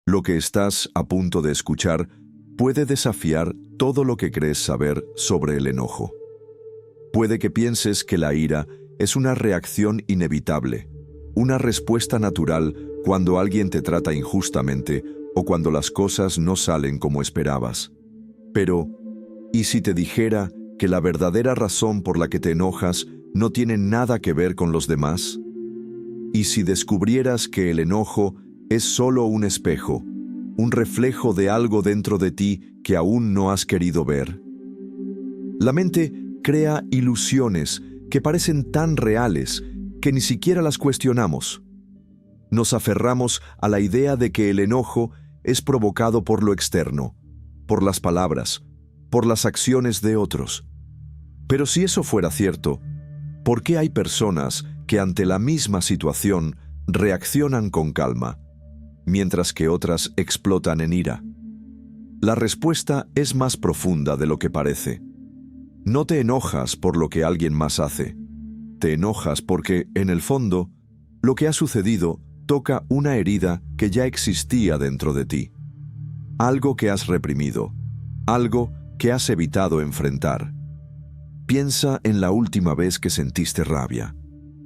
Lo que estás a punto de escuchar puede desafiar todo lo que crees saber sobre el enojo. Puede que pienses que la ira es una reacción inevitable, una respuesta natural cuando alguien te trata injustamente o cuando las cosas no salen como esperabas. Pero, ¿y si te dijera que la verdadera razón por la que te enojas no tiene nada que ver con los demás? ¿Y si descubrieras que el enojo es solo un espejo, un reflejo de algo dentro de ti que aún no has querido ver? La mente crea ilusiones que parecen tan reales que ni siquiera las cuestionamos. Nos aferramos a la idea de que el enojo es provocado por lo externo, por las palabras, por las acciones de otros. Pero si eso fuera cierto, ¿por qué hay personas que ante la misma situación reaccionan con calma, mientras que otras explotan en ira? La respuesta es más profunda de lo que parece. No te enojas por lo que alguien más hace. Te enojas porque, en el fondo, lo que ha sucedido toca una herida que ya existía dentro de ti. Algo que has reprimido, algo que has evitado enfrentar. Piensa en la última vez que sentiste rabia.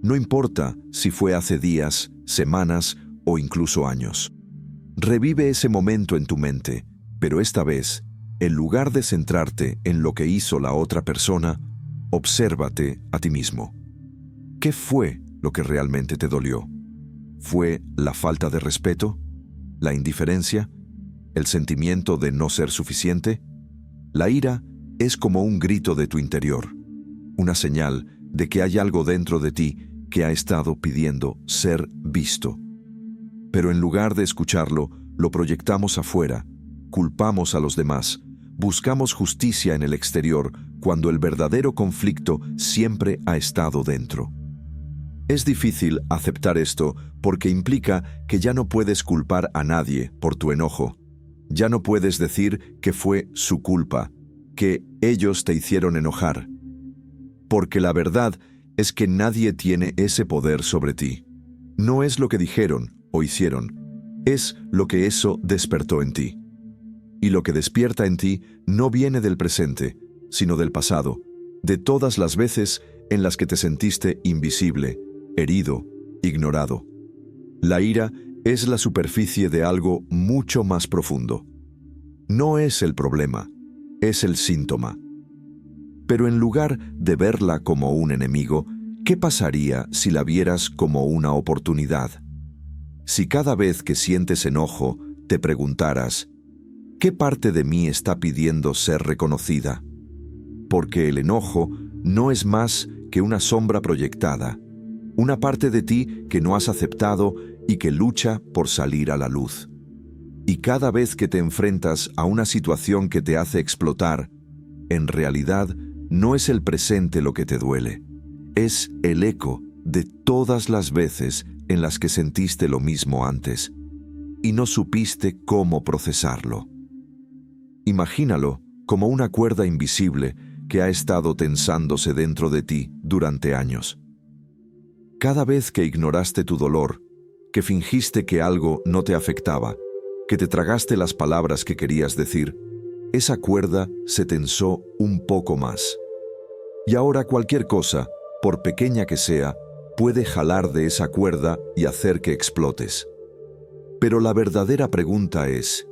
No importa si fue hace días, semanas o incluso años. Revive ese momento en tu mente, pero esta vez, en lugar de centrarte en lo que hizo la otra persona, obsérvate a ti mismo. ¿Qué fue lo que realmente te dolió? ¿Fue la falta de respeto? ¿La indiferencia? ¿El sentimiento de no ser suficiente? La ira es como un grito de tu interior, una señal de que hay algo dentro de ti que ha estado pidiendo ser visto. Pero en lugar de escucharlo, lo proyectamos afuera, culpamos a los demás, buscamos justicia en el exterior cuando el verdadero conflicto siempre ha estado dentro. Es difícil aceptar esto porque implica que ya no puedes culpar a nadie por tu enojo. Ya no puedes decir que fue su culpa, que ellos te hicieron enojar. Porque la verdad es que nadie tiene ese poder sobre ti. No es lo que dijeron o hicieron, es lo que eso despertó en ti. Y lo que despierta en ti no viene del presente, sino del pasado, de todas las veces en las que te sentiste invisible, herido, ignorado. La ira es la superficie de algo mucho más profundo. No es el problema, es el síntoma. Pero en lugar de verla como un enemigo, ¿qué pasaría si la vieras como una oportunidad? Si cada vez que sientes enojo te preguntaras, ¿qué parte de mí está pidiendo ser reconocida? Porque el enojo no es más que una sombra proyectada, una parte de ti que no has aceptado y que lucha por salir a la luz. Y cada vez que te enfrentas a una situación que te hace explotar, en realidad no es el presente lo que te duele, es el eco de todas las veces en las que sentiste lo mismo antes y no supiste cómo procesarlo. Imagínalo como una cuerda invisible que ha estado tensándose dentro de ti durante años. Cada vez que ignoraste tu dolor, que fingiste que algo no te afectaba, que te tragaste las palabras que querías decir, esa cuerda se tensó un poco más. Y ahora cualquier cosa, por pequeña que sea, puede jalar de esa cuerda y hacer que explotes. Pero la verdadera pregunta es,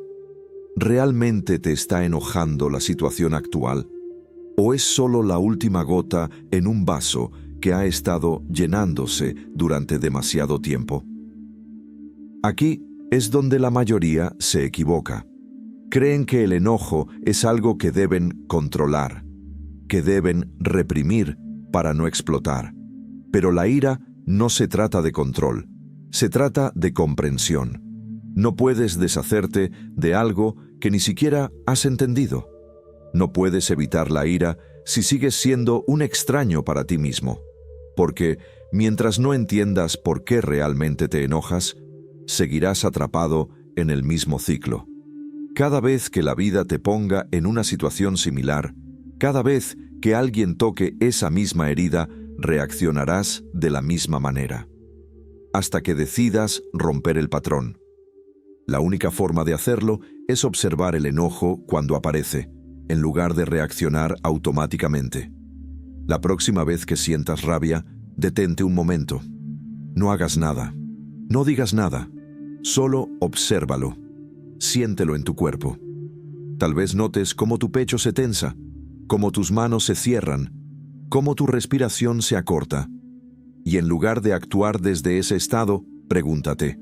¿realmente te está enojando la situación actual? ¿O es solo la última gota en un vaso que ha estado llenándose durante demasiado tiempo? Aquí es donde la mayoría se equivoca. Creen que el enojo es algo que deben controlar, que deben reprimir para no explotar. Pero la ira no se trata de control, se trata de comprensión. No puedes deshacerte de algo que ni siquiera has entendido. No puedes evitar la ira si sigues siendo un extraño para ti mismo. Porque mientras no entiendas por qué realmente te enojas, seguirás atrapado en el mismo ciclo. Cada vez que la vida te ponga en una situación similar, cada vez que alguien toque esa misma herida, reaccionarás de la misma manera, hasta que decidas romper el patrón. La única forma de hacerlo es observar el enojo cuando aparece, en lugar de reaccionar automáticamente. La próxima vez que sientas rabia, detente un momento. No hagas nada. No digas nada. Solo obsérvalo. Siéntelo en tu cuerpo. Tal vez notes cómo tu pecho se tensa, cómo tus manos se cierran, cómo tu respiración se acorta. Y en lugar de actuar desde ese estado, pregúntate,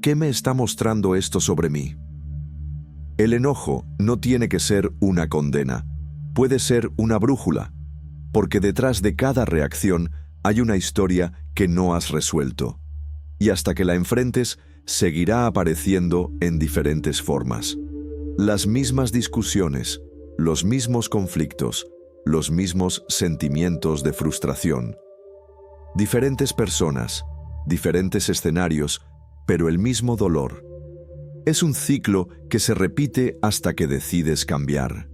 ¿qué me está mostrando esto sobre mí? El enojo no tiene que ser una condena. Puede ser una brújula, porque detrás de cada reacción hay una historia que no has resuelto. Y hasta que la enfrentes, seguirá apareciendo en diferentes formas. Las mismas discusiones, los mismos conflictos, los mismos sentimientos de frustración. Diferentes personas, diferentes escenarios, pero el mismo dolor. Es un ciclo que se repite hasta que decides cambiar.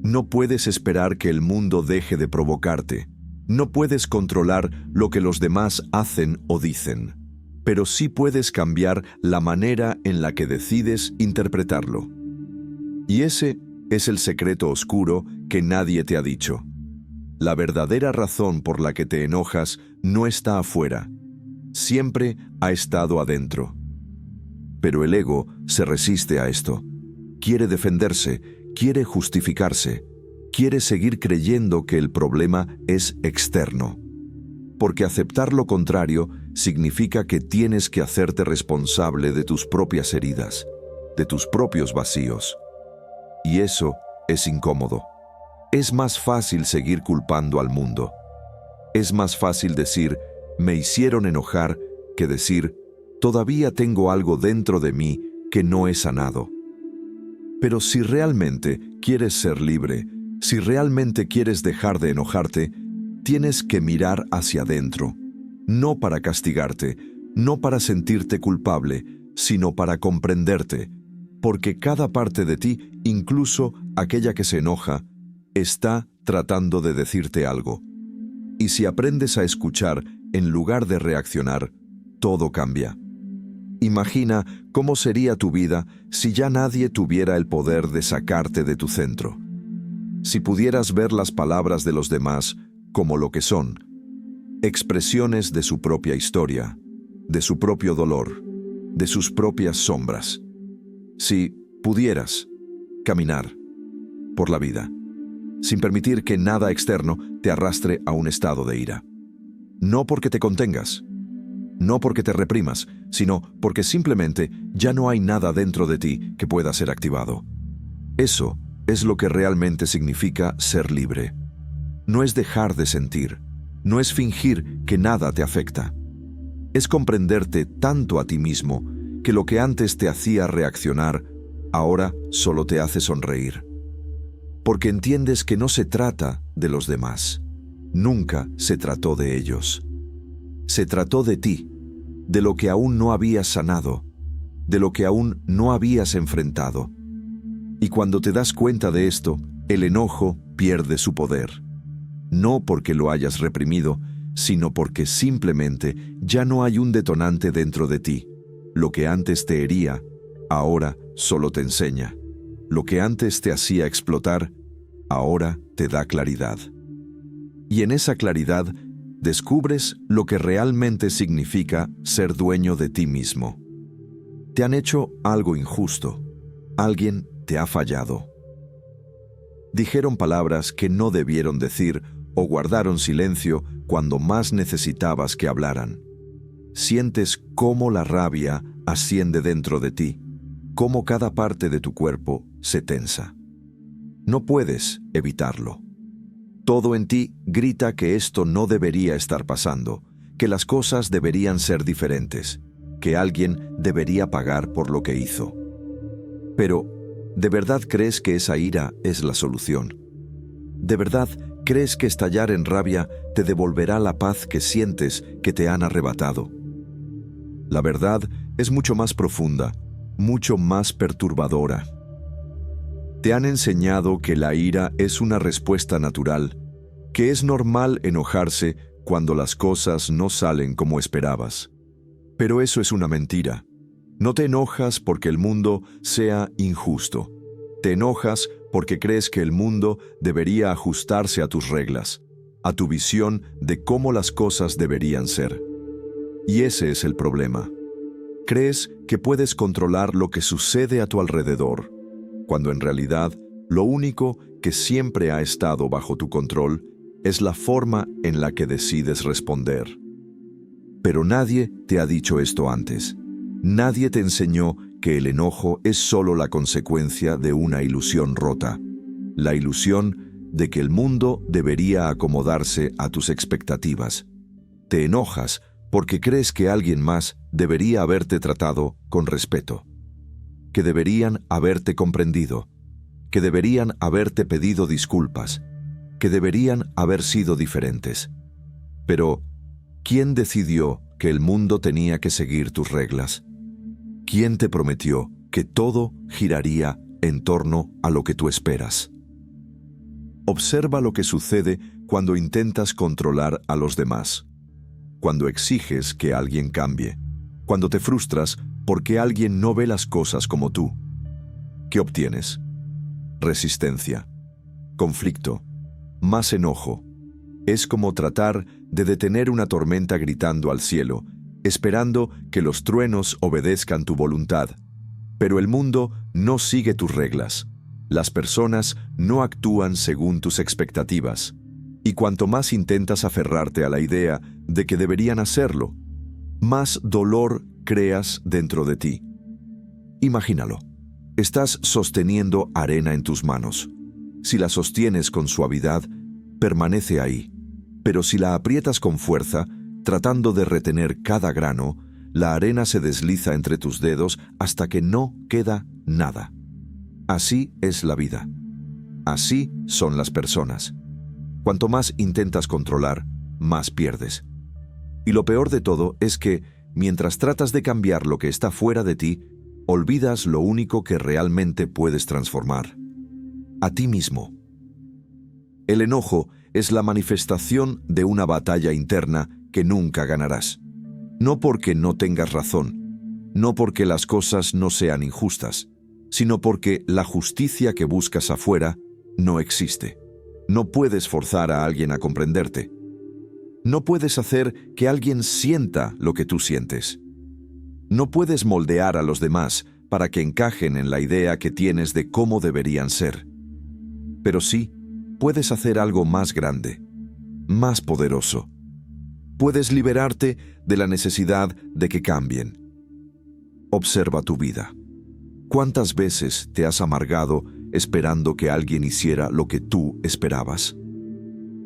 No puedes esperar que el mundo deje de provocarte. No puedes controlar lo que los demás hacen o dicen, pero sí puedes cambiar la manera en la que decides interpretarlo. Y ese es el secreto oscuro que nadie te ha dicho. La verdadera razón por la que te enojas no está afuera. Siempre ha estado adentro. Pero el ego se resiste a esto. Quiere defenderse, quiere justificarse, quiere seguir creyendo que el problema es externo. Porque aceptar lo contrario significa que tienes que hacerte responsable de tus propias heridas, de tus propios vacíos. Y eso es incómodo. Es más fácil seguir culpando al mundo. Es más fácil decir, me hicieron enojar, que decir, todavía tengo algo dentro de mí que no he sanado. Pero si realmente quieres ser libre, si realmente quieres dejar de enojarte, tienes que mirar hacia adentro, no para castigarte, no para sentirte culpable, sino para comprenderte, porque cada parte de ti, incluso aquella que se enoja, está tratando de decirte algo. Y si aprendes a escuchar en lugar de reaccionar, todo cambia. Imagina cómo sería tu vida si ya nadie tuviera el poder de sacarte de tu centro. Si pudieras ver las palabras de los demás como lo que son, expresiones de su propia historia, de su propio dolor, de sus propias sombras. Si pudieras caminar por la vida, sin permitir que nada externo te arrastre a un estado de ira. No porque te contengas, no porque te reprimas, sino porque simplemente ya no hay nada dentro de ti que pueda ser activado. Eso es lo que realmente significa ser libre. No es dejar de sentir, no es fingir que nada te afecta. Es comprenderte tanto a ti mismo que lo que antes te hacía reaccionar, ahora solo te hace sonreír. Porque entiendes que no se trata de los demás. Nunca se trató de ellos. Se trató de ti, de lo que aún no habías sanado, de lo que aún no habías enfrentado. Y cuando te das cuenta de esto, el enojo pierde su poder. No porque lo hayas reprimido, sino porque simplemente ya no hay un detonante dentro de ti. Lo que antes te hería, ahora solo te enseña. Lo que antes te hacía explotar, ahora te da claridad. Y en esa claridad, descubres lo que realmente significa ser dueño de ti mismo. Te han hecho algo injusto. Alguien te ha fallado. Dijeron palabras que no debieron decir o guardaron silencio cuando más necesitabas que hablaran. Sientes cómo la rabia asciende dentro de ti, cómo cada parte de tu cuerpo se tensa. No puedes evitarlo. Todo en ti grita que esto no debería estar pasando, que las cosas deberían ser diferentes, que alguien debería pagar por lo que hizo. Pero, ¿de verdad crees que esa ira es la solución? ¿De verdad crees que estallar en rabia te devolverá la paz que sientes que te han arrebatado? La verdad es mucho más profunda, mucho más perturbadora. Te han enseñado que la ira es una respuesta natural, que es normal enojarse cuando las cosas no salen como esperabas. Pero eso es una mentira. No te enojas porque el mundo sea injusto. Te enojas porque crees que el mundo debería ajustarse a tus reglas, a tu visión de cómo las cosas deberían ser. Y ese es el problema. Crees que puedes controlar lo que sucede a tu alrededor, cuando en realidad lo único que siempre ha estado bajo tu control es la forma en la que decides responder. Pero nadie te ha dicho esto antes. Nadie te enseñó que el enojo es solo la consecuencia de una ilusión rota, la ilusión de que el mundo debería acomodarse a tus expectativas. Te enojas porque crees que alguien más debería haberte tratado con respeto, que deberían haberte comprendido, que deberían haberte pedido disculpas, que deberían haber sido diferentes. Pero, ¿quién decidió que el mundo tenía que seguir tus reglas? ¿Quién te prometió que todo giraría en torno a lo que tú esperas? Observa lo que sucede cuando intentas controlar a los demás, cuando exiges que alguien cambie, cuando te frustras porque alguien no ve las cosas como tú. ¿Qué obtienes? Resistencia, conflicto, más enojo. Es como tratar de detener una tormenta gritando al cielo, esperando que los truenos obedezcan tu voluntad. Pero el mundo no sigue tus reglas. Las personas no actúan según tus expectativas. Y cuanto más intentas aferrarte a la idea de que deberían hacerlo, más dolor creas dentro de ti. Imagínalo. Estás sosteniendo arena en tus manos. Si la sostienes con suavidad, permanece ahí. Pero si la aprietas con fuerza, tratando de retener cada grano, la arena se desliza entre tus dedos hasta que no queda nada. Así es la vida. Así son las personas. Cuanto más intentas controlar, más pierdes. Y lo peor de todo es que, mientras tratas de cambiar lo que está fuera de ti, olvidas lo único que realmente puedes transformar: a ti mismo. El enojo es la manifestación de una batalla interna que nunca ganarás. No porque no tengas razón, no porque las cosas no sean injustas, sino porque la justicia que buscas afuera no existe. No puedes forzar a alguien a comprenderte. No puedes hacer que alguien sienta lo que tú sientes. No puedes moldear a los demás para que encajen en la idea que tienes de cómo deberían ser. Pero sí, puedes hacer algo más grande, más poderoso. Puedes liberarte de la necesidad de que cambien. Observa tu vida. ¿Cuántas veces te has amargado esperando que alguien hiciera lo que tú esperabas?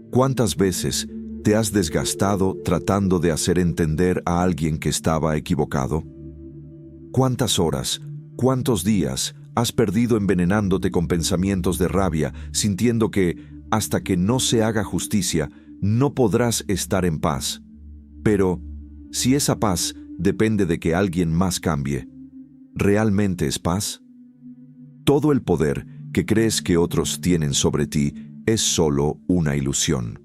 ¿Cuántas veces te has desgastado tratando de hacer entender a alguien que estaba equivocado? ¿Cuántas horas, cuántos días has perdido envenenándote con pensamientos de rabia, sintiendo que, hasta que no se haga justicia, no podrás estar en paz? Pero, si esa paz depende de que alguien más cambie, ¿realmente es paz? Todo el poder que crees que otros tienen sobre ti es solo una ilusión.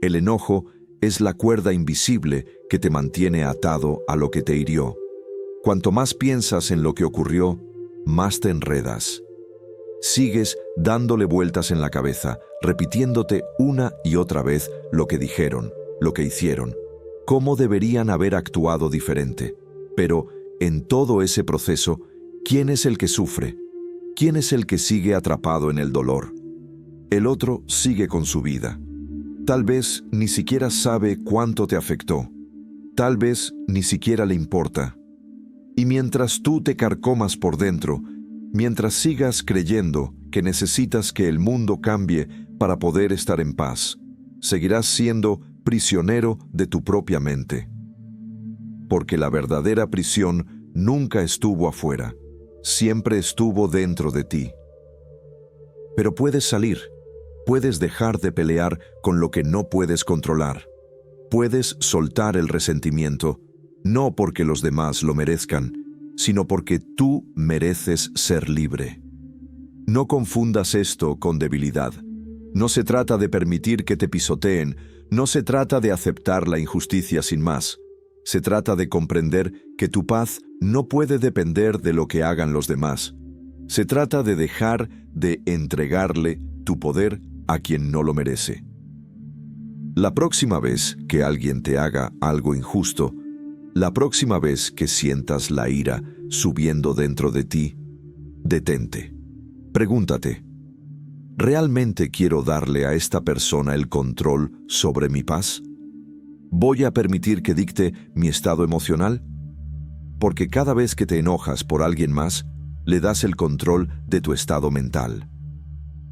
El enojo es la cuerda invisible que te mantiene atado a lo que te hirió. Cuanto más piensas en lo que ocurrió, más te enredas. Sigues dándole vueltas en la cabeza, repitiéndote una y otra vez lo que dijeron, lo que hicieron, cómo deberían haber actuado diferente. Pero, en todo ese proceso, ¿quién es el que sufre? ¿Quién es el que sigue atrapado en el dolor? El otro sigue con su vida. Tal vez ni siquiera sabe cuánto te afectó. Tal vez ni siquiera le importa. Y mientras tú te carcomas por dentro, mientras sigas creyendo que necesitas que el mundo cambie para poder estar en paz, seguirás siendo prisionero de tu propia mente. Porque la verdadera prisión nunca estuvo afuera, siempre estuvo dentro de ti. Pero puedes salir, puedes dejar de pelear con lo que no puedes controlar. Puedes soltar el resentimiento, no porque los demás lo merezcan, sino porque tú mereces ser libre. No confundas esto con debilidad. No se trata de permitir que te pisoteen, no se trata de aceptar la injusticia sin más. Se trata de comprender que tu paz no puede depender de lo que hagan los demás. Se trata de dejar de entregarle tu poder a quien no lo merece. La próxima vez que alguien te haga algo injusto, la próxima vez que sientas la ira subiendo dentro de ti, detente. Pregúntate, ¿realmente quiero darle a esta persona el control sobre mi paz? ¿Voy a permitir que dicte mi estado emocional? Porque cada vez que te enojas por alguien más, le das el control de tu estado mental.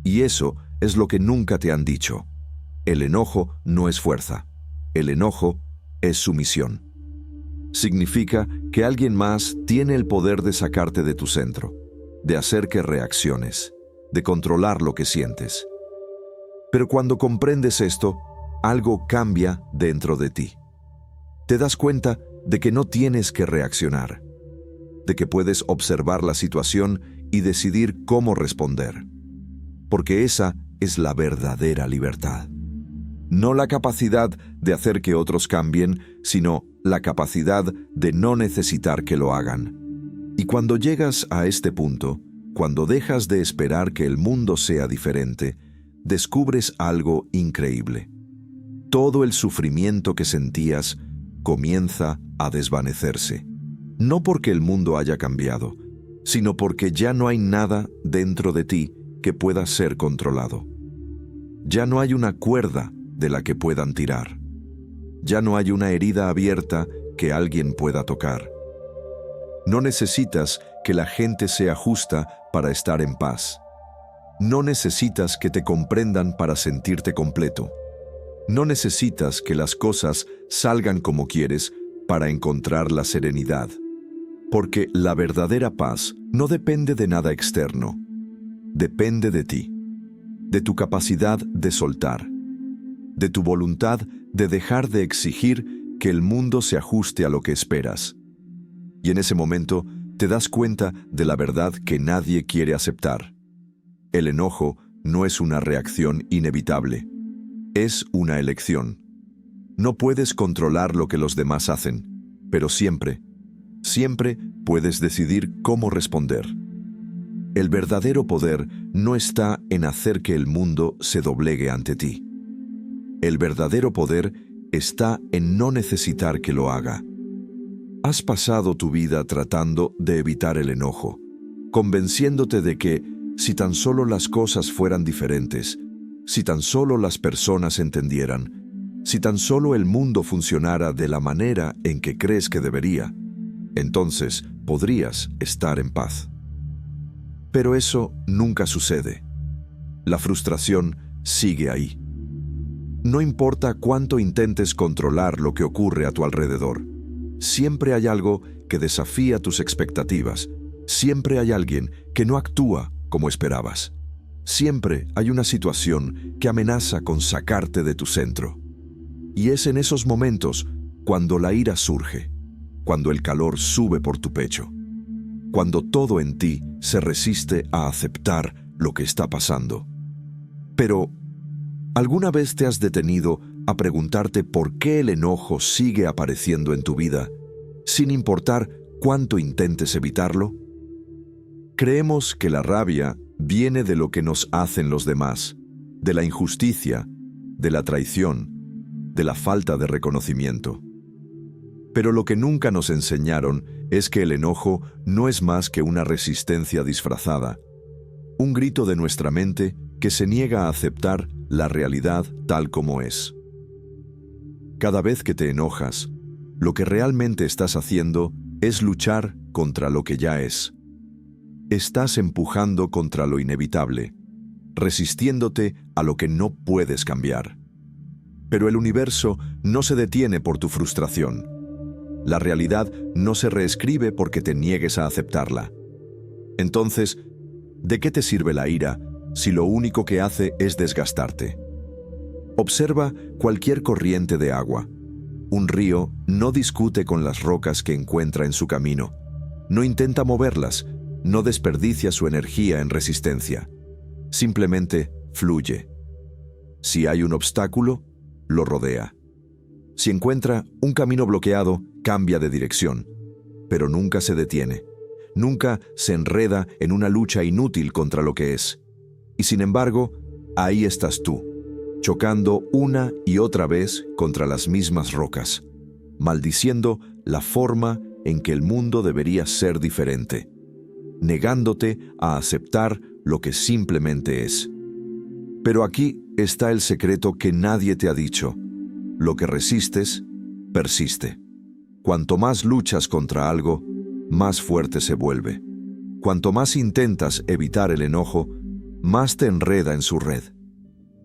Y eso es lo que nunca te han dicho. El enojo no es fuerza. El enojo es sumisión. Significa que alguien más tiene el poder de sacarte de tu centro, de hacer que reacciones, de controlar lo que sientes. Pero cuando comprendes esto, algo cambia dentro de ti. Te das cuenta de que no tienes que reaccionar, de que puedes observar la situación y decidir cómo responder. Porque esa es la verdadera libertad. No la capacidad de hacer que otros cambien, sino la capacidad de no necesitar que lo hagan. Y cuando llegas a este punto, cuando dejas de esperar que el mundo sea diferente, descubres algo increíble. Todo el sufrimiento que sentías comienza a desvanecerse. No porque el mundo haya cambiado, sino porque ya no hay nada dentro de ti que pueda ser controlado. Ya no hay una cuerda de la que puedan tirar. Ya no hay una herida abierta que alguien pueda tocar. No necesitas que la gente sea justa para estar en paz. No necesitas que te comprendan para sentirte completo. No necesitas que las cosas salgan como quieres para encontrar la serenidad. Porque la verdadera paz no depende de nada externo. Depende de ti, de tu capacidad de soltar, de tu voluntad de dejar de exigir que el mundo se ajuste a lo que esperas. Y en ese momento te das cuenta de la verdad que nadie quiere aceptar. El enojo no es una reacción inevitable, es una elección. No puedes controlar lo que los demás hacen, pero siempre puedes decidir cómo responder. El verdadero poder no está en hacer que el mundo se doblegue ante ti. El verdadero poder está en no necesitar que lo haga. Has pasado tu vida tratando de evitar el enojo, convenciéndote de que si tan solo las cosas fueran diferentes, si tan solo las personas entendieran, si tan solo el mundo funcionara de la manera en que crees que debería, entonces podrías estar en paz. Pero eso nunca sucede. La frustración sigue ahí. No importa cuánto intentes controlar lo que ocurre a tu alrededor, siempre hay algo que desafía tus expectativas, siempre hay alguien que no actúa como esperabas. Siempre hay una situación que amenaza con sacarte de tu centro. Y es en esos momentos cuando la ira surge, cuando el calor sube por tu pecho, cuando todo en ti se resiste a aceptar lo que está pasando. Pero, ¿alguna vez te has detenido a preguntarte por qué el enojo sigue apareciendo en tu vida, sin importar cuánto intentes evitarlo? Creemos que la rabia viene de lo que nos hacen los demás, de la injusticia, de la traición, de la falta de reconocimiento. Pero lo que nunca nos enseñaron es que el enojo no es más que una resistencia disfrazada, un grito de nuestra mente que se niega a aceptar la realidad tal como es. Cada vez que te enojas, lo que realmente estás haciendo es luchar contra lo que ya es. Estás empujando contra lo inevitable, resistiéndote a lo que no puedes cambiar. Pero el universo no se detiene por tu frustración. La realidad no se reescribe porque te niegues a aceptarla. Entonces, ¿de qué te sirve la ira si lo único que hace es desgastarte? Observa cualquier corriente de agua. Un río no discute con las rocas que encuentra en su camino. No intenta moverlas, no desperdicia su energía en resistencia. Simplemente fluye. Si hay un obstáculo, lo rodea. Si encuentra un camino bloqueado, cambia de dirección, pero nunca se detiene. Nunca se enreda en una lucha inútil contra lo que es. Y sin embargo, ahí estás tú, chocando una y otra vez contra las mismas rocas, maldiciendo la forma en que el mundo debería ser diferente, negándote a aceptar lo que simplemente es. Pero aquí está el secreto que nadie te ha dicho. Lo que resistes, persiste. Cuanto más luchas contra algo, más fuerte se vuelve. Cuanto más intentas evitar el enojo, más te enreda en su red.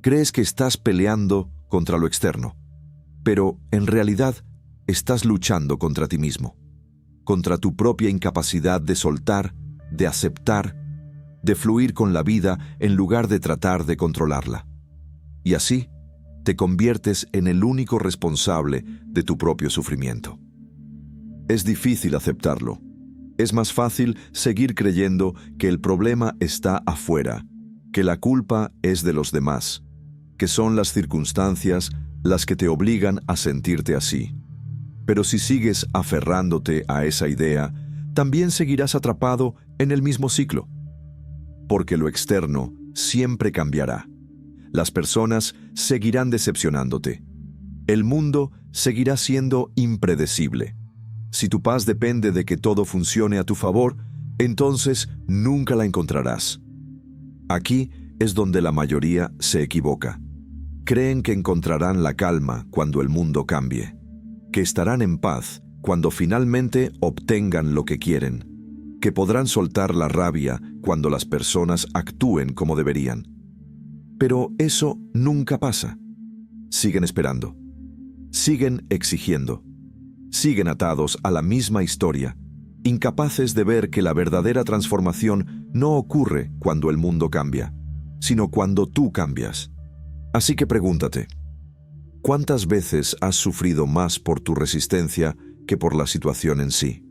Crees que estás peleando contra lo externo, pero en realidad estás luchando contra ti mismo, contra tu propia incapacidad de soltar, de aceptar, de fluir con la vida en lugar de tratar de controlarla. Y así te conviertes en el único responsable de tu propio sufrimiento. Es difícil aceptarlo. Es más fácil seguir creyendo que el problema está afuera, que la culpa es de los demás, que son las circunstancias las que te obligan a sentirte así. Pero si sigues aferrándote a esa idea, también seguirás atrapado en el mismo ciclo. Porque lo externo siempre cambiará. Las personas seguirán decepcionándote. El mundo seguirá siendo impredecible. Si tu paz depende de que todo funcione a tu favor, entonces nunca la encontrarás. Aquí es donde la mayoría se equivoca. Creen que encontrarán la calma cuando el mundo cambie, que estarán en paz cuando finalmente obtengan lo que quieren, que podrán soltar la rabia cuando las personas actúen como deberían. Pero eso nunca pasa. Siguen esperando. Siguen exigiendo. Siguen atados a la misma historia, incapaces de ver que la verdadera transformación no ocurre cuando el mundo cambia, sino cuando tú cambias. Así que pregúntate, ¿cuántas veces has sufrido más por tu resistencia que por la situación en sí?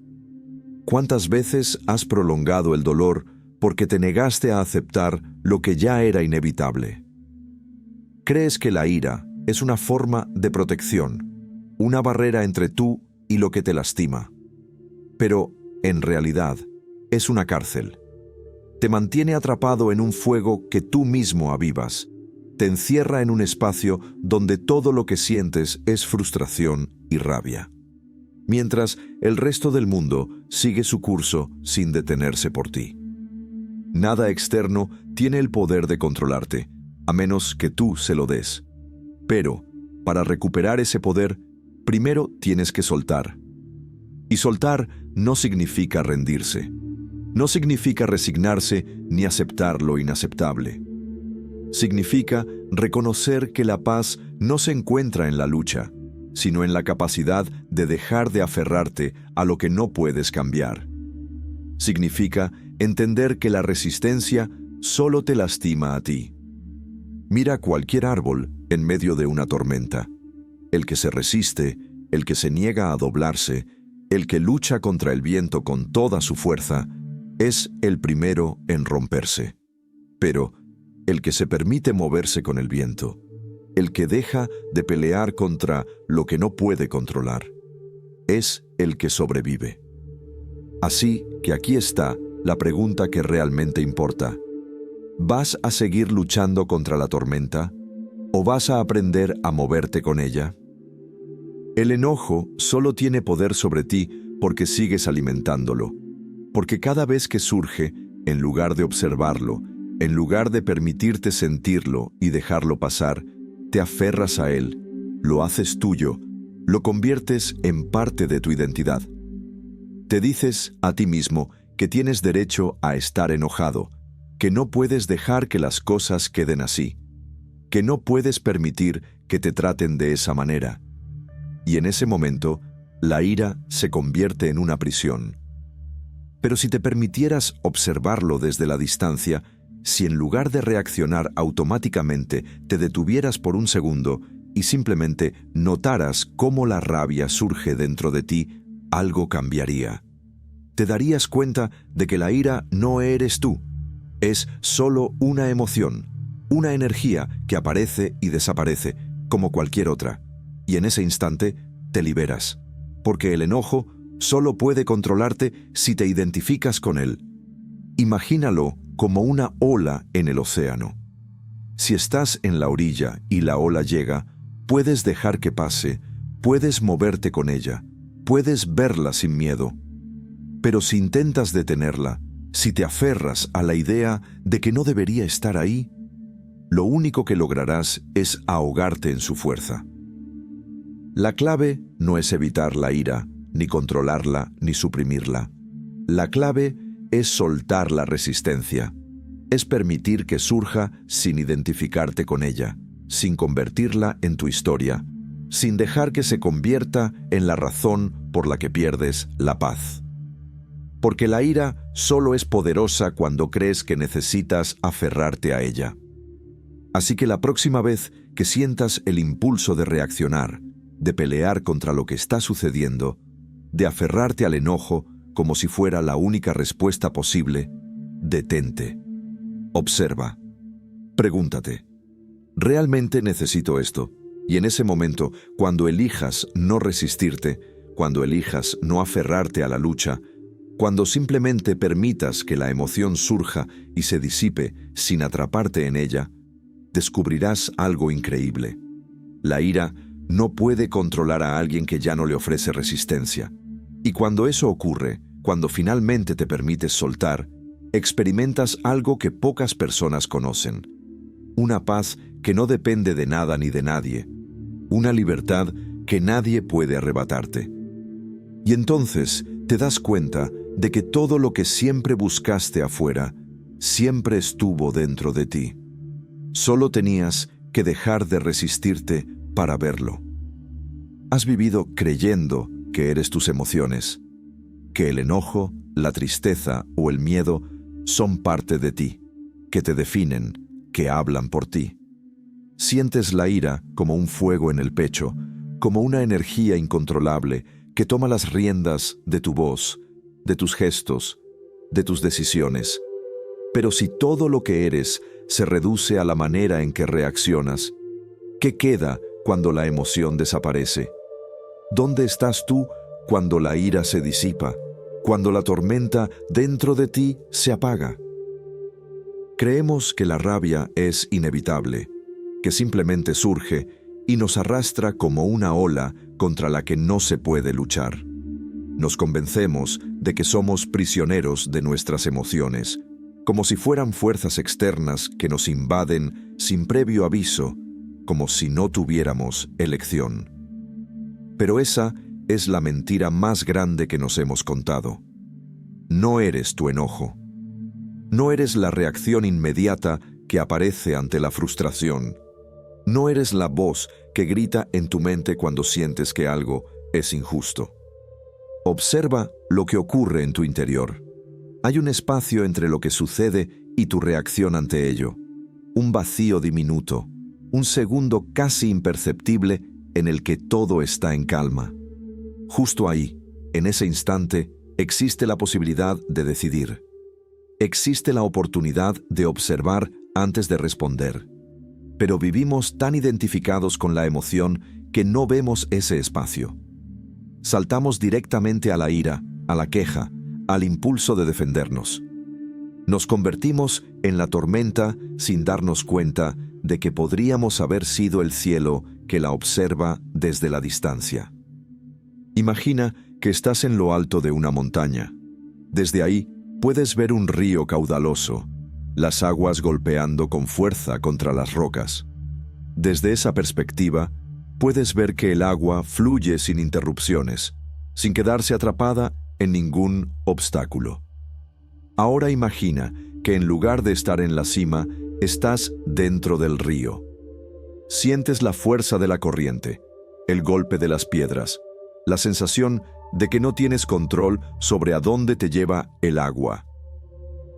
¿Cuántas veces has prolongado el dolor porque te negaste a aceptar lo que ya era inevitable? ¿Crees que la ira es una forma de protección, una barrera entre tú y lo que te lastima? Pero, en realidad, es una cárcel. Te mantiene atrapado en un fuego que tú mismo avivas. Te encierra en un espacio donde todo lo que sientes es frustración y rabia, mientras el resto del mundo sigue su curso sin detenerse por ti. Nada externo tiene el poder de controlarte, a menos que tú se lo des. Pero, para recuperar ese poder, primero tienes que soltar. Y soltar no significa rendirse. No significa resignarse ni aceptar lo inaceptable. Significa reconocer que la paz no se encuentra en la lucha, sino en la capacidad de dejar de aferrarte a lo que no puedes cambiar. Significa entender que la resistencia solo te lastima a ti. Mira cualquier árbol en medio de una tormenta. El que se resiste, el que se niega a doblarse, el que lucha contra el viento con toda su fuerza, es el primero en romperse. Pero el que se permite moverse con el viento, el que deja de pelear contra lo que no puede controlar, es el que sobrevive. Así que aquí está la pregunta que realmente importa. ¿Vas a seguir luchando contra la tormenta o vas a aprender a moverte con ella? El enojo solo tiene poder sobre ti porque sigues alimentándolo, porque cada vez que surge, en lugar de observarlo, en lugar de permitirte sentirlo y dejarlo pasar, te aferras a él, lo haces tuyo, lo conviertes en parte de tu identidad. Te dices a ti mismo que tienes derecho a estar enojado, que no puedes dejar que las cosas queden así, que no puedes permitir que te traten de esa manera. Y en ese momento, la ira se convierte en una prisión. Pero si te permitieras observarlo desde la distancia, si en lugar de reaccionar automáticamente te detuvieras por un segundo y simplemente notaras cómo la rabia surge dentro de ti, algo cambiaría. Te darías cuenta de que la ira no eres tú, es solo una emoción, una energía que aparece y desaparece, como cualquier otra. y en ese instante te liberas, porque el enojo solo puede controlarte si te identificas con él. Imagínalo como una ola en el océano. Si estás en la orilla y la ola llega, puedes dejar que pase, puedes moverte con ella, puedes verla sin miedo. Pero si intentas detenerla, si te aferras a la idea de que no debería estar ahí, lo único que lograrás es ahogarte en su fuerza. La clave no es evitar la ira, ni controlarla, ni suprimirla. La clave es soltar la resistencia. Es permitir que surja sin identificarte con ella, sin convertirla en tu historia, sin dejar que se convierta en la razón por la que pierdes la paz. Porque la ira solo es poderosa cuando crees que necesitas aferrarte a ella. Así que la próxima vez que sientas el impulso de reaccionar, de pelear contra lo que está sucediendo, de aferrarte al enojo como si fuera la única respuesta posible, detente. Observa. Pregúntate, ¿realmente necesito esto? Y en ese momento, cuando elijas no resistirte, cuando elijas no aferrarte a la lucha, cuando simplemente permitas que la emoción surja y se disipe sin atraparte en ella, descubrirás algo increíble. La ira no puede controlar a alguien que ya no le ofrece resistencia. Y cuando eso ocurre, cuando finalmente te permites soltar, experimentas algo que pocas personas conocen. Una paz que no depende de nada ni de nadie. Una libertad que nadie puede arrebatarte. Y entonces te das cuenta de que todo lo que siempre buscaste afuera, siempre estuvo dentro de ti. Solo tenías que dejar de resistirte para verlo. Has vivido creyendo que eres tus emociones, que el enojo, la tristeza o el miedo son parte de ti, que te definen, que hablan por ti. Sientes la ira como un fuego en el pecho, como una energía incontrolable que toma las riendas de tu voz, de tus gestos, de tus decisiones. Pero si todo lo que eres se reduce a la manera en que reaccionas, ¿qué queda cuando la emoción desaparece? ¿Dónde estás tú cuando la ira se disipa, cuando la tormenta dentro de ti se apaga? Creemos que la rabia es inevitable, que simplemente surge y nos arrastra como una ola contra la que no se puede luchar. Nos convencemos de que somos prisioneros de nuestras emociones, como si fueran fuerzas externas que nos invaden sin previo aviso, como si no tuviéramos elección. Pero esa es la mentira más grande que nos hemos contado. No eres tu enojo. No eres la reacción inmediata que aparece ante la frustración. No eres la voz que grita en tu mente cuando sientes que algo es injusto. Observa lo que ocurre en tu interior. Hay un espacio entre lo que sucede y tu reacción ante ello. Un vacío diminuto, un segundo casi imperceptible en el que todo está en calma. Justo ahí, en ese instante, existe la posibilidad de decidir. Existe la oportunidad de observar antes de responder. Pero vivimos tan identificados con la emoción que no vemos ese espacio. Saltamos directamente a la ira, a la queja, al impulso de defendernos. Nos convertimos en la tormenta sin darnos cuenta de que podríamos haber sido el cielo que la observa desde la distancia. Imagina que estás en lo alto de una montaña. Desde ahí puedes ver un río caudaloso, las aguas golpeando con fuerza contra las rocas. Desde esa perspectiva, puedes ver que el agua fluye sin interrupciones, sin quedarse atrapada en ningún obstáculo. Ahora imagina que en lugar de estar en la cima, estás dentro del río. Sientes la fuerza de la corriente, el golpe de las piedras, la sensación de que no tienes control sobre a dónde te lleva el agua.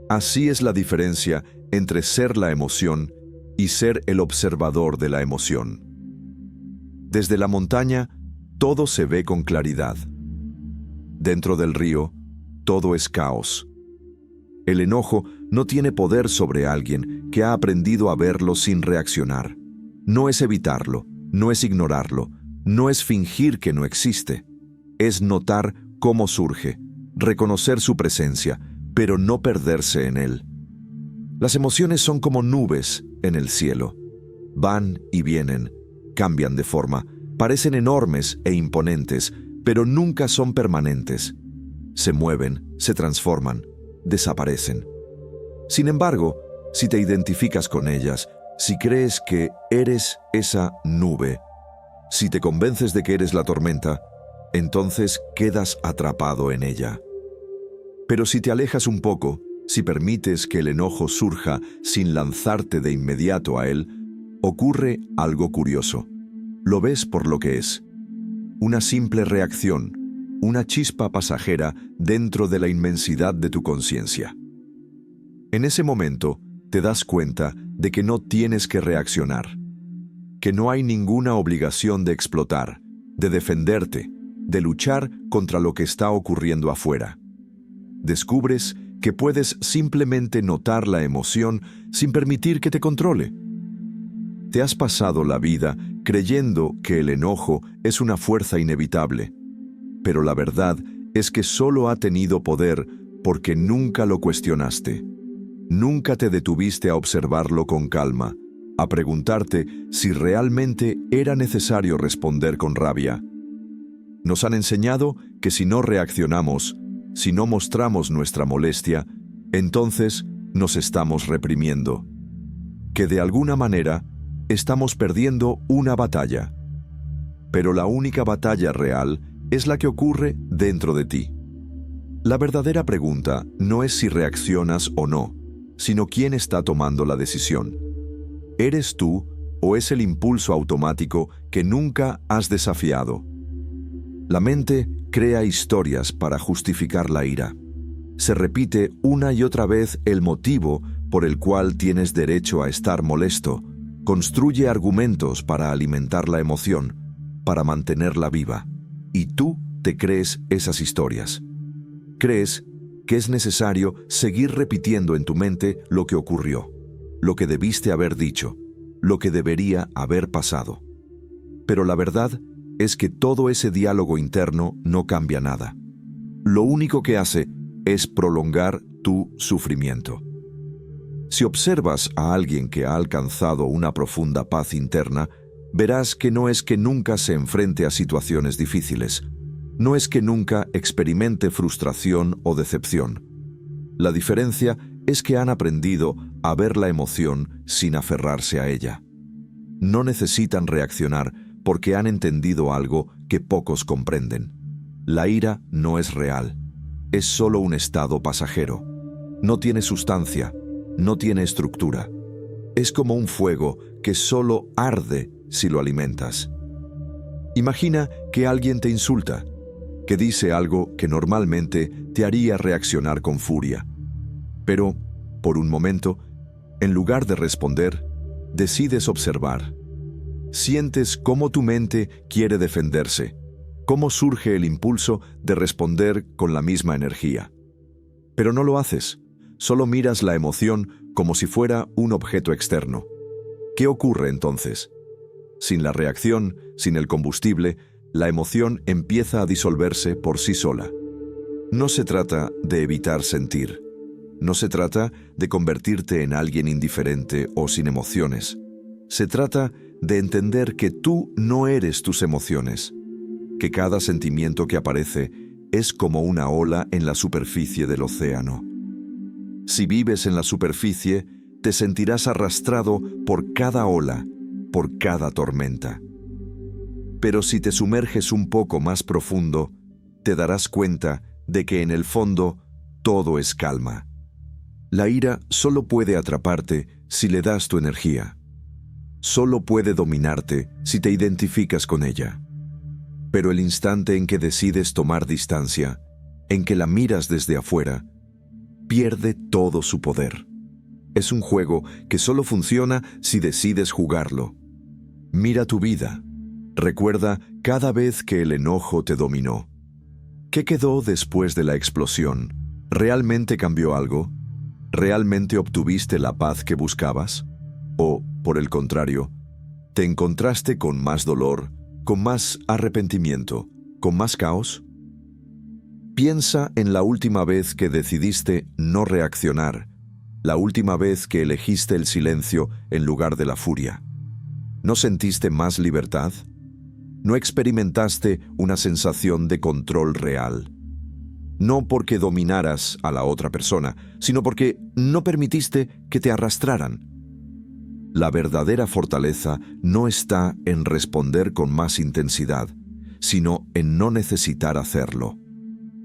Así es la diferencia entre ser la emoción y ser el observador de la emoción. Desde la montaña, todo se ve con claridad. Dentro del río, todo es caos. El enojo no tiene poder sobre alguien que ha aprendido a verlo sin reaccionar. No es evitarlo, no es ignorarlo, No es fingir que no existe. Es notar cómo surge, reconocer su presencia, pero no perderse en él. Las emociones son como nubes en el cielo. Van y vienen, cambian de forma, parecen enormes e imponentes, pero nunca son permanentes. Se mueven, se transforman, desaparecen. Sin embargo, si te identificas con ellas, si crees que eres esa nube, si te convences de que eres la tormenta, entonces quedas atrapado en ella. Pero si te alejas un poco, si permites que el enojo surja sin lanzarte de inmediato a él, ocurre algo curioso. Lo ves por lo que es. Una simple reacción, una chispa pasajera dentro de la inmensidad de tu conciencia. En ese momento, te das cuenta de que no tienes que reaccionar, que no hay ninguna obligación de explotar, de defenderte, de luchar contra lo que está ocurriendo afuera. Descubres que puedes simplemente notar la emoción sin permitir que te controle. Te has pasado la vida creyendo que el enojo es una fuerza inevitable, pero la verdad es que solo ha tenido poder porque nunca lo cuestionaste. Nunca te detuviste a observarlo con calma, a preguntarte si realmente era necesario responder con rabia. Nos han enseñado que si no reaccionamos, si no mostramos nuestra molestia, entonces nos estamos reprimiendo. Que de alguna manera estamos perdiendo una batalla. Pero la única batalla real es la que ocurre dentro de ti. La verdadera pregunta no es si reaccionas o no, sino quién está tomando la decisión. ¿Eres tú o es el impulso automático que nunca has desafiado? La mente crea historias para justificar la ira. Se repite una y otra vez el motivo por el cual tienes derecho a estar molesto. Construye argumentos para alimentar la emoción, para mantenerla viva. Y tú te crees esas historias. Crees que es necesario seguir repitiendo en tu mente lo que ocurrió, lo que debiste haber dicho, lo que debería haber pasado. Pero la verdad es que todo ese diálogo interno no cambia nada. Lo único que hace es prolongar tu sufrimiento. Si observas a alguien que ha alcanzado una profunda paz interna, verás que no es que nunca se enfrente a situaciones difíciles, no es que nunca experimente frustración o decepción. La diferencia es que han aprendido a ver la emoción sin aferrarse a ella. No necesitan reaccionar porque han entendido algo que pocos comprenden. La ira no es real, es solo un estado pasajero. No tiene sustancia, no tiene estructura. Es como un fuego que solo arde si lo alimentas. Imagina que alguien te insulta, que dice algo que normalmente te haría reaccionar con furia. Pero, por un momento, en lugar de responder, decides observar. Sientes cómo tu mente quiere defenderse, cómo surge el impulso de responder con la misma energía. Pero no lo haces, solo miras la emoción como si fuera un objeto externo. ¿Qué ocurre entonces? Sin la reacción, sin el combustible, la emoción empieza a disolverse por sí sola. No se trata de evitar sentir. No se trata de convertirte en alguien indiferente o sin emociones. Se trata de entender que tú no eres tus emociones, que cada sentimiento que aparece es como una ola en la superficie del océano. Si vives en la superficie, te sentirás arrastrado por cada ola, por cada tormenta. Pero si te sumerges un poco más profundo, te darás cuenta de que en el fondo todo es calma. La ira solo puede atraparte si le das tu energía. Solo puede dominarte si te identificas con ella. Pero el instante en que decides tomar distancia, en que la miras desde afuera, pierde todo su poder. Es un juego que solo funciona si decides jugarlo. Mira tu vida. Recuerda cada vez que el enojo te dominó. ¿Qué quedó después de la explosión? ¿Realmente cambió algo? ¿Realmente obtuviste la paz que buscabas? ¿O, por el contrario, te encontraste con más dolor, ¿Con más arrepentimiento? ¿Con más caos? Piensa en la última vez que decidiste no reaccionar, la última vez que elegiste el silencio en lugar de la furia. ¿No sentiste más libertad? ¿No experimentaste una sensación de control real? No porque dominaras a la otra persona, sino porque no permitiste que te arrastraran. La verdadera fortaleza no está en responder con más intensidad, sino en no necesitar hacerlo.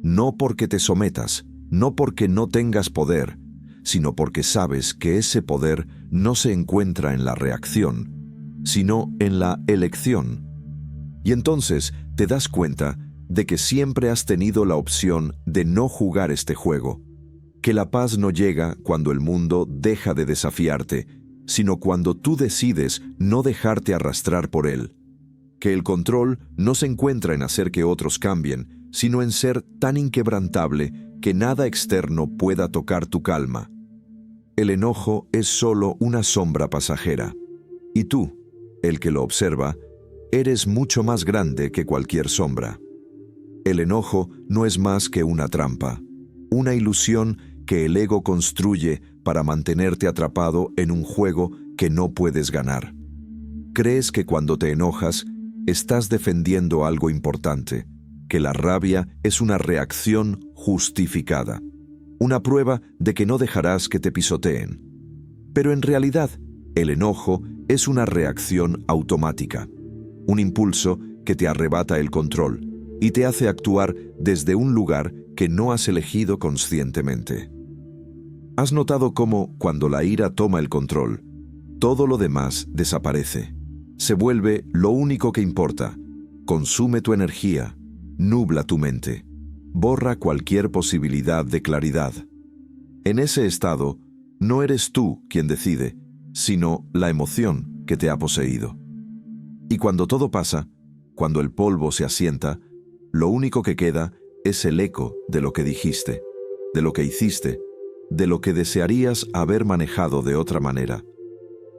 No porque te sometas, no porque no tengas poder, sino porque sabes que ese poder no se encuentra en la reacción, sino en la elección. Y entonces te das cuenta de que siempre has tenido la opción de no jugar este juego, que la paz no llega cuando el mundo deja de desafiarte, sino cuando tú decides no dejarte arrastrar por él, que el control no se encuentra en hacer que otros cambien, sino en ser tan inquebrantable que nada externo pueda tocar tu calma. El enojo es solo una sombra pasajera, y tú, el que lo observa, eres mucho más grande que cualquier sombra. El enojo no es más que una trampa, una ilusión que el ego construye para mantenerte atrapado en un juego que no puedes ganar. Crees que cuando te enojas, estás defendiendo algo importante, que la rabia es una reacción justificada, una prueba de que no dejarás que te pisoteen. Pero en realidad, el enojo es una reacción automática, un impulso que te arrebata el control y te hace actuar desde un lugar que no has elegido conscientemente. ¿Has notado cómo, cuando la ira toma el control, todo lo demás desaparece? Se vuelve lo único que importa, consume tu energía, nubla tu mente, borra cualquier posibilidad de claridad. En ese estado, no eres tú quien decide, sino la emoción que te ha poseído. Y cuando todo pasa, cuando el polvo se asienta, lo único que queda es el eco de lo que dijiste, de lo que hiciste, de lo que desearías haber manejado de otra manera.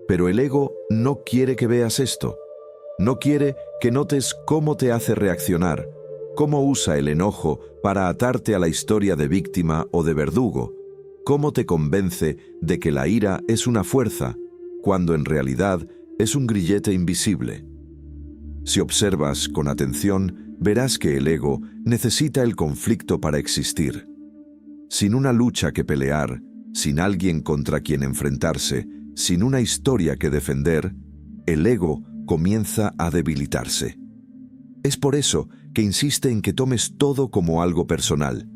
Pero el ego no quiere que veas esto. No quiere que notes cómo te hace reaccionar, cómo usa el enojo para atarte a la historia de víctima o de verdugo, cómo te convence de que la ira es una fuerza, cuando en realidad es un grillete invisible. Si observas con atención, verás que el ego necesita el conflicto para existir. Sin una lucha que pelear, sin alguien contra quien enfrentarse, sin una historia que defender, el ego comienza a debilitarse. Es por eso que insiste en que tomes todo como algo personal,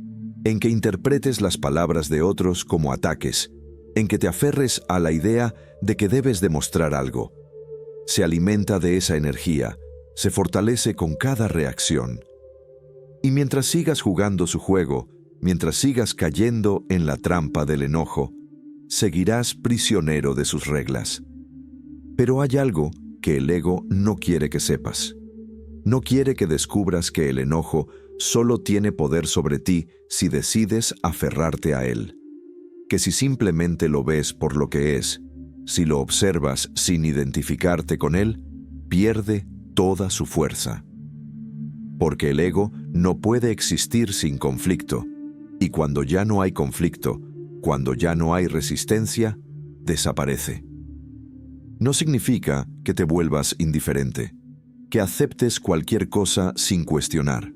en que interpretes las palabras de otros como ataques, en que te aferres a la idea de que debes demostrar algo. Se alimenta de esa energía, se fortalece con cada reacción. Y mientras sigas jugando su juego, mientras sigas cayendo en la trampa del enojo, seguirás prisionero de sus reglas. Pero hay algo que el ego no quiere que sepas. No quiere que descubras que el enojo solo tiene poder sobre ti si decides aferrarte a él. Que si simplemente lo ves por lo que es, si lo observas sin identificarte con él, pierde toda su fuerza. Porque el ego no puede existir sin conflicto, y cuando ya no hay conflicto, cuando ya no hay resistencia, desaparece. No significa que te vuelvas indiferente, que aceptes cualquier cosa sin cuestionar.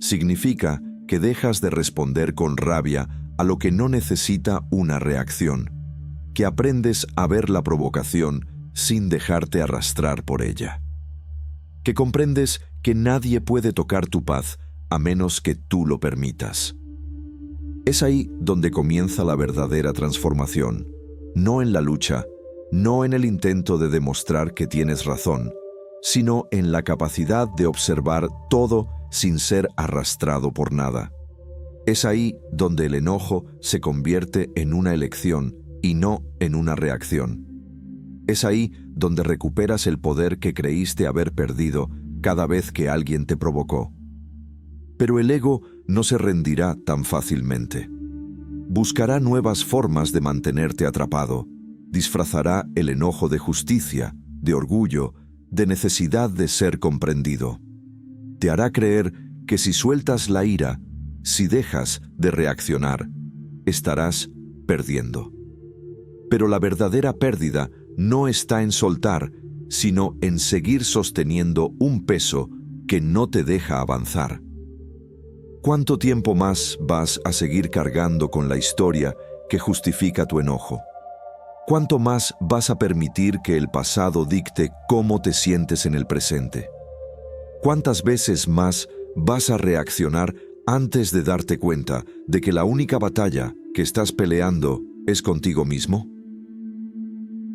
Significa que dejas de responder con rabia a lo que no necesita una reacción, que aprendes a ver la provocación sin dejarte arrastrar por ella. Que comprendes que nadie puede tocar tu paz a menos que tú lo permitas. Es ahí donde comienza la verdadera transformación, no en la lucha, no en el intento de demostrar que tienes razón, sino en la capacidad de observar todo sin ser arrastrado por nada. Es ahí donde el enojo se convierte en una elección y no en una reacción. Es ahí donde recuperas el poder que creíste haber perdido cada vez que alguien te provocó. Pero el ego no se rendirá tan fácilmente. Buscará nuevas formas de mantenerte atrapado, disfrazará el enojo de justicia, de orgullo, de necesidad de ser comprendido. Te hará creer que si sueltas la ira, si dejas de reaccionar, estarás perdiendo. Pero la verdadera pérdida no está en soltar, sino en seguir sosteniendo un peso que no te deja avanzar. ¿Cuánto tiempo más vas a seguir cargando con la historia que justifica tu enojo? ¿Cuánto más vas a permitir que el pasado dicte cómo te sientes en el presente? ¿Cuántas veces más vas a reaccionar antes de darte cuenta de que la única batalla que estás peleando es contigo mismo?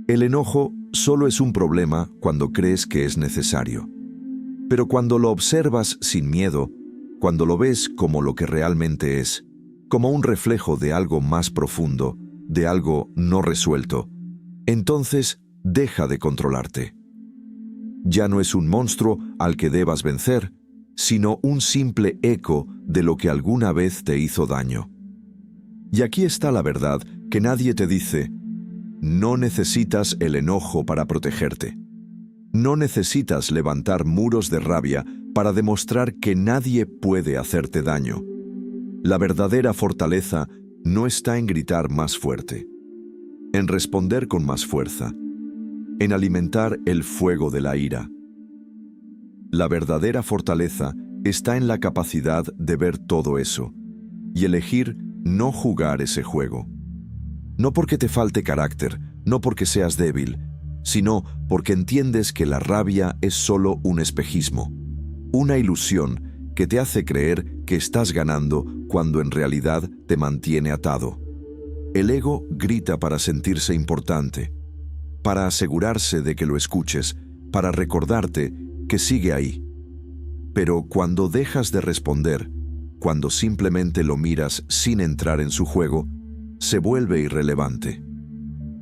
El enojo solo es un problema cuando crees que es necesario. Pero cuando lo observas sin miedo, cuando lo ves como lo que realmente es, como un reflejo de algo más profundo, de algo no resuelto, entonces deja de controlarte. Ya no es un monstruo al que debas vencer, sino un simple eco de lo que alguna vez te hizo daño. Y aquí está la verdad que nadie te dice: no necesitas el enojo para protegerte. No necesitas levantar muros de rabia para demostrar que nadie puede hacerte daño. La verdadera fortaleza no está en gritar más fuerte, en responder con más fuerza, en alimentar el fuego de la ira. La verdadera fortaleza está en la capacidad de ver todo eso y elegir no jugar ese juego. No porque te falte carácter, no porque seas débil, sino porque entiendes que la rabia es solo un espejismo, una ilusión que te hace creer que estás ganando cuando en realidad te mantiene atado. El ego grita para sentirse importante, para asegurarse de que lo escuches, para recordarte que sigue ahí. Pero cuando dejas de responder, cuando simplemente lo miras sin entrar en su juego, se vuelve irrelevante.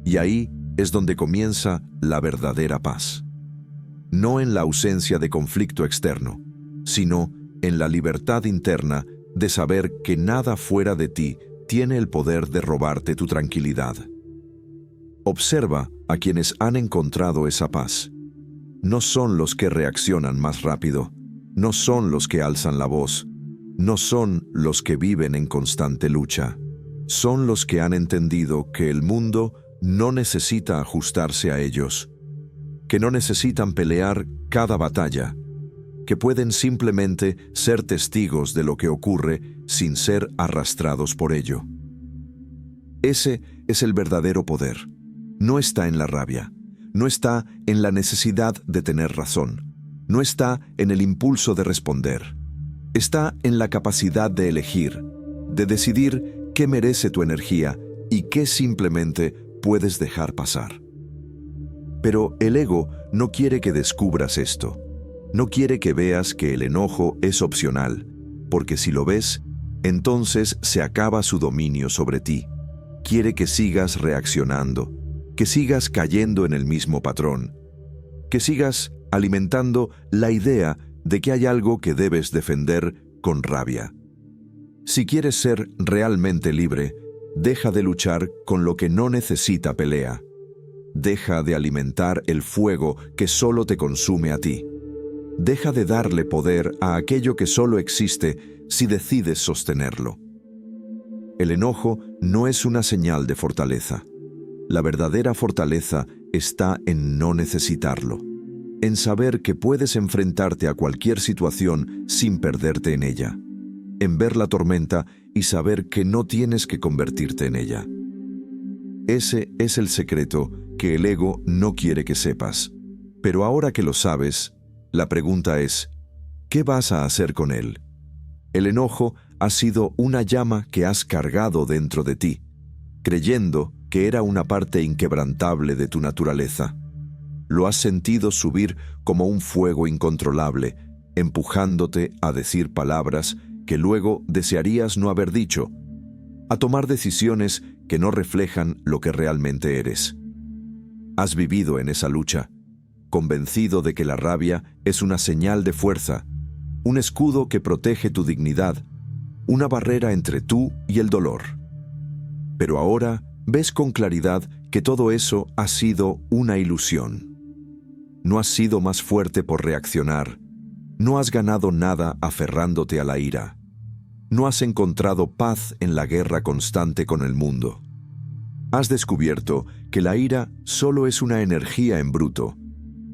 Y ahí es donde comienza la verdadera paz. No en la ausencia de conflicto externo, sino en la libertad interna de saber que nada fuera de ti tiene el poder de robarte tu tranquilidad. Observa a quienes han encontrado esa paz. No son los que reaccionan más rápido, no son los que alzan la voz, no son los que viven en constante lucha. Son los que han entendido que el mundo no necesita ajustarse a ellos, que no necesitan pelear cada batalla, que pueden simplemente ser testigos de lo que ocurre sin ser arrastrados por ello. Ese es el verdadero poder. No está en la rabia, no está en la necesidad de tener razón, no está en el impulso de responder. Está en la capacidad de elegir, de decidir qué merece tu energía y qué simplemente puedes dejar pasar. Pero el ego no quiere que descubras esto. No quiere que veas que el enojo es opcional, porque si lo ves, entonces se acaba su dominio sobre ti. Quiere que sigas reaccionando, que sigas cayendo en el mismo patrón, que sigas alimentando la idea de que hay algo que debes defender con rabia. Si quieres ser realmente libre, deja de luchar con lo que no necesita pelea. Deja de alimentar el fuego que solo te consume a ti. Deja de darle poder a aquello que solo existe si decides sostenerlo. El enojo no es una señal de fortaleza. La verdadera fortaleza está en no necesitarlo, en saber que puedes enfrentarte a cualquier situación sin perderte en ella, en ver la tormenta y saber que no tienes que convertirte en ella. Ese es el secreto que el ego no quiere que sepas. Pero ahora que lo sabes, la pregunta es, ¿qué vas a hacer con él? El enojo ha sido una llama que has cargado dentro de ti, creyendo que era una parte inquebrantable de tu naturaleza. Lo has sentido subir como un fuego incontrolable, empujándote a decir palabras que luego desearías no haber dicho, a tomar decisiones que no reflejan lo que realmente eres. Has vivido en esa lucha, convencido de que la rabia es una señal de fuerza, un escudo que protege tu dignidad, una barrera entre tú y el dolor. Pero ahora ves con claridad que todo eso ha sido una ilusión. No has sido más fuerte por reaccionar. No has ganado nada aferrándote a la ira. No has encontrado paz en la guerra constante con el mundo. Has descubierto que la ira solo es una energía en bruto,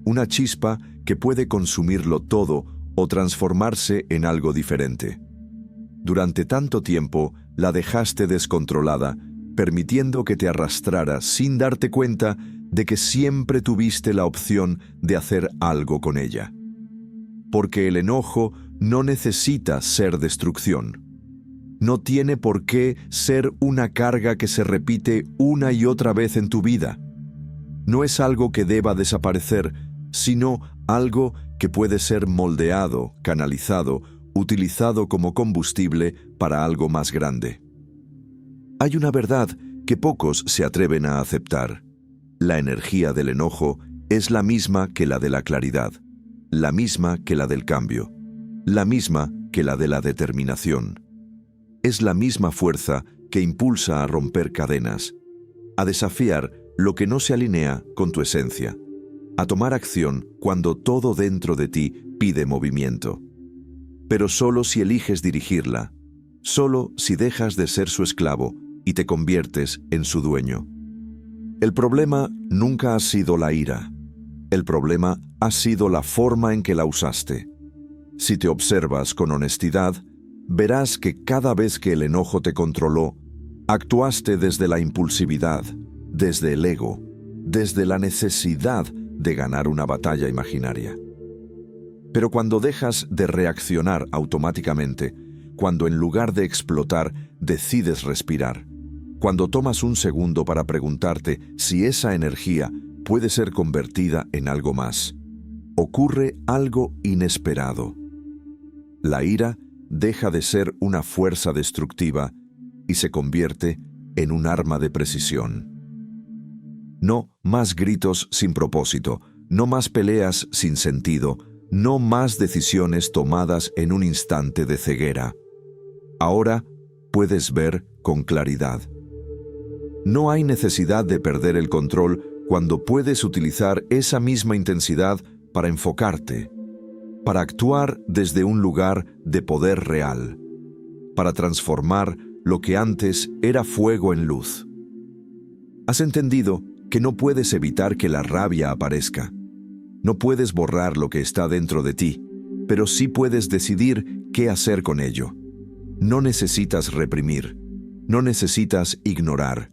una chispa que puede consumirlo todo o transformarse en algo diferente. Durante tanto tiempo la dejaste descontrolada, permitiendo que te arrastrara sin darte cuenta de que siempre tuviste la opción de hacer algo con ella. Porque el enojo no necesita ser destrucción. No tiene por qué ser una carga que se repite una y otra vez en tu vida. No es algo que deba desaparecer, sino algo que puede ser moldeado, canalizado, utilizado como combustible para algo más grande. Hay una verdad que pocos se atreven a aceptar. La energía del enojo es la misma que la de la claridad, la misma que la del cambio, la misma que la de la determinación. Es la misma fuerza que impulsa a romper cadenas, a desafiar lo que no se alinea con tu esencia, a tomar acción cuando todo dentro de ti pide movimiento. Pero solo si eliges dirigirla, solo si dejas de ser su esclavo y te conviertes en su dueño. El problema nunca ha sido la ira. El problema ha sido la forma en que la usaste. Si te observas con honestidad, verás que cada vez que el enojo te controló, actuaste desde la impulsividad, desde el ego, desde la necesidad de ganar una batalla imaginaria. Pero cuando dejas de reaccionar automáticamente, cuando en lugar de explotar decides respirar, cuando tomas un segundo para preguntarte si esa energía puede ser convertida en algo más, ocurre algo inesperado. La ira deja de ser una fuerza destructiva y se convierte en un arma de precisión. No más gritos sin propósito, no más peleas sin sentido, no más decisiones tomadas en un instante de ceguera. Ahora puedes ver con claridad. No hay necesidad de perder el control cuando puedes utilizar esa misma intensidad para enfocarte, para actuar desde un lugar de poder real, para transformar lo que antes era fuego en luz. Has entendido que no puedes evitar que la rabia aparezca. No puedes borrar lo que está dentro de ti, pero sí puedes decidir qué hacer con ello. No necesitas reprimir, no necesitas ignorar,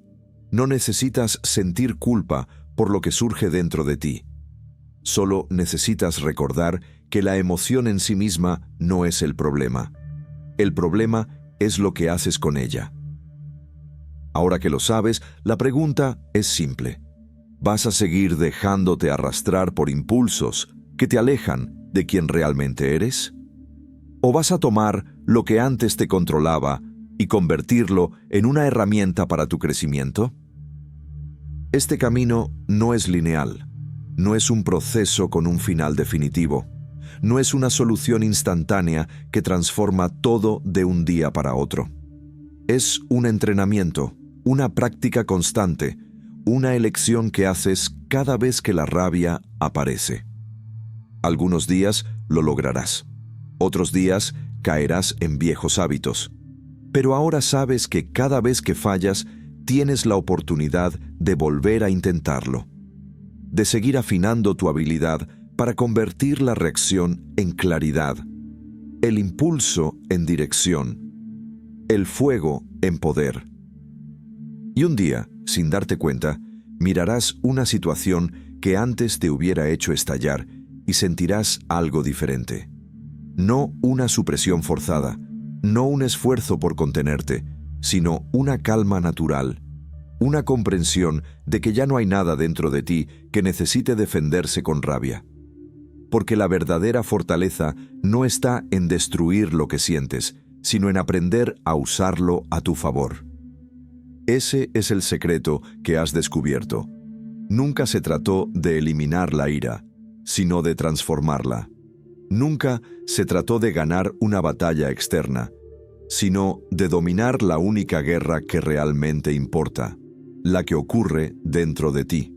no necesitas sentir culpa por lo que surge dentro de ti. Solo necesitas recordar que la emoción en sí misma no es el problema. El problema es lo que haces con ella. Ahora que lo sabes, la pregunta es simple. ¿Vas a seguir dejándote arrastrar por impulsos que te alejan de quien realmente eres? ¿O vas a tomar lo que antes te controlaba y convertirlo en una herramienta para tu crecimiento? Este camino no es lineal, no es un proceso con un final definitivo, no es una solución instantánea que transforma todo de un día para otro. Es un entrenamiento, una práctica constante, una elección que haces cada vez que la rabia aparece. Algunos días lo lograrás, otros días caerás en viejos hábitos, pero ahora sabes que cada vez que fallas, tienes la oportunidad de volver a intentarlo, de seguir afinando tu habilidad para convertir la reacción en claridad, el impulso en dirección, el fuego en poder. Y un día, sin darte cuenta, mirarás una situación que antes te hubiera hecho estallar y sentirás algo diferente. No una supresión forzada, no un esfuerzo por contenerte, sino una calma natural, una comprensión de que ya no hay nada dentro de ti que necesite defenderse con rabia. Porque la verdadera fortaleza no está en destruir lo que sientes, sino en aprender a usarlo a tu favor. Ese es el secreto que has descubierto. Nunca se trató de eliminar la ira, sino de transformarla. Nunca se trató de ganar una batalla externa, sino de dominar la única guerra que realmente importa, la que ocurre dentro de ti.